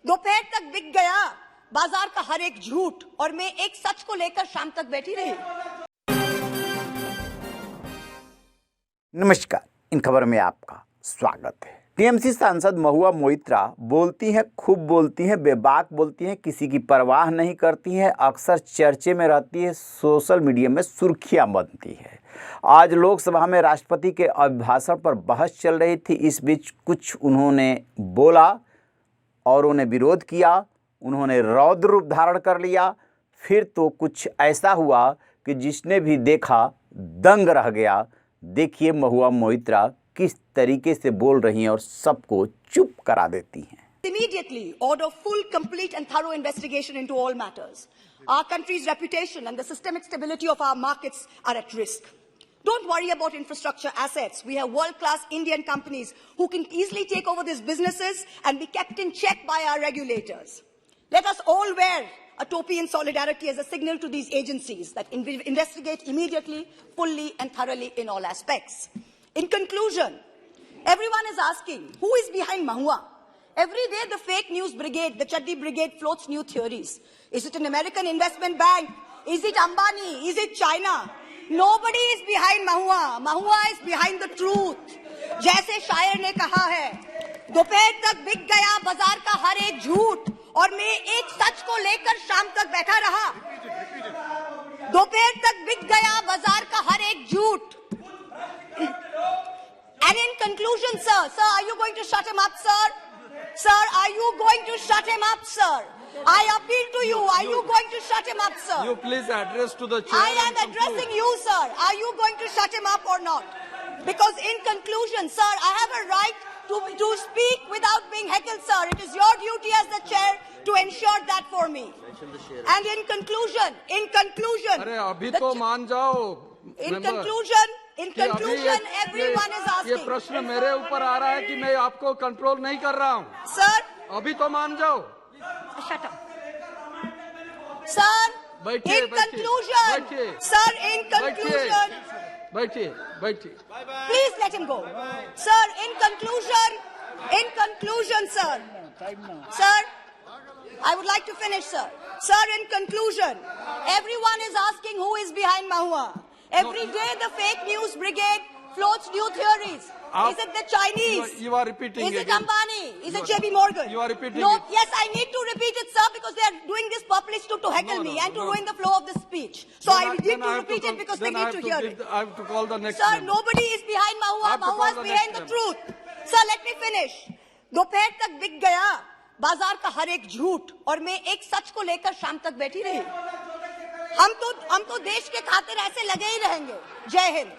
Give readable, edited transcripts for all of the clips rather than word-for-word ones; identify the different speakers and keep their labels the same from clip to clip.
Speaker 1: दोपहर तक बिक गया बाजार का हर एक झूठ और मैं एक सच को लेकर शाम तक बैठी रही।
Speaker 2: नमस्कार, इन खबर में आपका स्वागत है। टीएमसी सांसद महुआ मोइत्रा बोलती हैं, खूब बोलती हैं, बेबाक बोलती हैं, किसी की परवाह नहीं करती हैं, अक्सर चर्चे में रहती है, सोशल मीडिया में सुर्खियां बनती है। आज लोकसभा में राष्ट्रपति के अभिभाषण पर बहस चल रही थी। इस बीच कुछ उन्होंने बोला और उन्हें विरोध किया, उन्होंने रौद्र रूप धारण कर लिया। फिर तो कुछ ऐसा हुआ कि जिसने भी देखा दंग रह गया। देखिए महुआ मोइत्रा किस तरीके से बोल रही हैं और सबको चुप करा देती हैं।
Speaker 1: Immediately order full, complete and thorough investigation into all matters. Our country's reputation and the systemic stability of our markets are at risk. Don't worry about infrastructure assets. We have world-class Indian companies who can easily take over these businesses and be kept in check by our regulators. Let us all wear a topi in solidarity as a signal to these agencies that investigate immediately, fully and thoroughly in all aspects. In conclusion, everyone is asking, who is behind Mahua? Every day the fake news brigade, the Chaddi brigade floats new theories. Is it an American investment bank? Is it Ambani? Is it China? Nobody is behind Mahua. Mahua is behind the truth. जैसे शायर ने कहा है, दोपहर तक बिक गया बाजार का हर एक झूठ और मैं एक सच को लेकर शाम तक बैठा रहा। दोपहर तक बिक गया बाजार का हर एक झूठ। And in conclusion, sir, are you going to shut him up, sir? Sir, are you going to shut him up, sir? I appeal to you. Are you going to shut him up, sir?
Speaker 3: You please address to the chair.
Speaker 1: I am addressing you, sir. Are you going to shut him up or not? Because in conclusion, sir, I have a right to speak without being heckled, sir. It is your duty as the chair to ensure that for me. And in conclusion,
Speaker 3: अरे अभी तो मान जाओ।
Speaker 1: In conclusion, everyone is asking.
Speaker 3: ये प्रश्न मेरे ऊपर आ रहा है कि मैं आपको कंट्रोल नहीं कर रहा हूँ।
Speaker 1: Sir,
Speaker 3: अभी तो मान जाओ।
Speaker 1: shut up. Sir,
Speaker 3: बैठिए,
Speaker 1: in conclusion,
Speaker 3: बैठिए,
Speaker 1: sir, in conclusion,
Speaker 3: बैठिए, बैठिए।
Speaker 1: please let him go. Sir, in conclusion, sir, I would like to finish, sir. Sir, in conclusion, everyone is asking who is behind Mahua. Every day the fake news brigade floats new theories. Is it the Chinese?
Speaker 3: You are repeating
Speaker 1: Is it
Speaker 3: again.
Speaker 1: Ambani? Is it JP Morgan?
Speaker 3: You are repeating
Speaker 1: No,
Speaker 3: it.
Speaker 1: yes, I need to repeat it, sir, because they are doing this purposely to heckle me and to ruin the flow of the speech. So I need to repeat it because they need to hear it.
Speaker 3: I have to call the next
Speaker 1: Sir,
Speaker 3: member.
Speaker 1: nobody is behind
Speaker 3: I
Speaker 1: Mahua.
Speaker 3: have to
Speaker 1: Mahua is
Speaker 3: call the
Speaker 1: behind
Speaker 3: next
Speaker 1: the truth. Sir, let me finish. दोपहर तक बिक गया बाजार का हर एक झूठ और मैं एक सच को लेकर शाम तक बैठी रही। हम तो देश के खातिर ऐसे लगे ही रहेंगे। जय हिंद।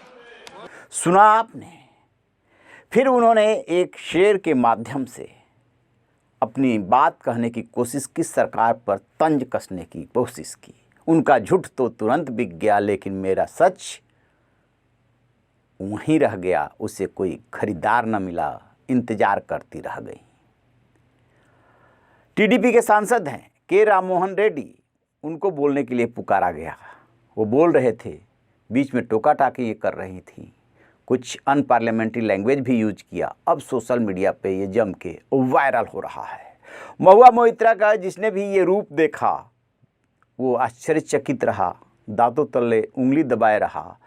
Speaker 2: सुना आपने। फिर उन्होंने एक शेर के माध्यम से अपनी बात कहने की कोशिश की, सरकार पर तंज कसने की कोशिश की। उनका झूठ तो तुरंत बिक गया, लेकिन मेरा सच वहीं रह गया, उसे कोई खरीदार न मिला, इंतजार करती रह गई। टीडीपी के सांसद हैं के राममोहन रेड्डी, उनको बोलने के लिए पुकारा गया। वो बोल रहे थे, बीच में टोका टाकी ये कर रही थी, कुछ अनपार्लियामेंट्री लैंग्वेज भी यूज किया। अब सोशल मीडिया पे ये जम के वायरल हो रहा है। महुआ मोइत्रा का जिसने भी ये रूप देखा वो आश्चर्यचकित रहा, दांतों तले उंगली दबाए रहा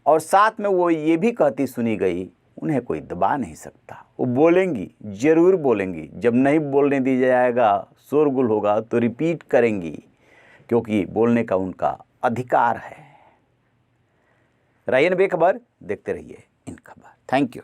Speaker 2: और साथ में वो ये भी कहती सुनी गई, उन्हें कोई दबा नहीं सकता। वो बोलेंगी, ज़रूर बोलेंगी। जब नहीं बोलने दिया जाएगा, शोरगुल होगा तो रिपीट करेंगी, क्योंकि बोलने का उनका अधिकार है। रहिए बेखबर, देखते रहिए इन खबर। Thank you.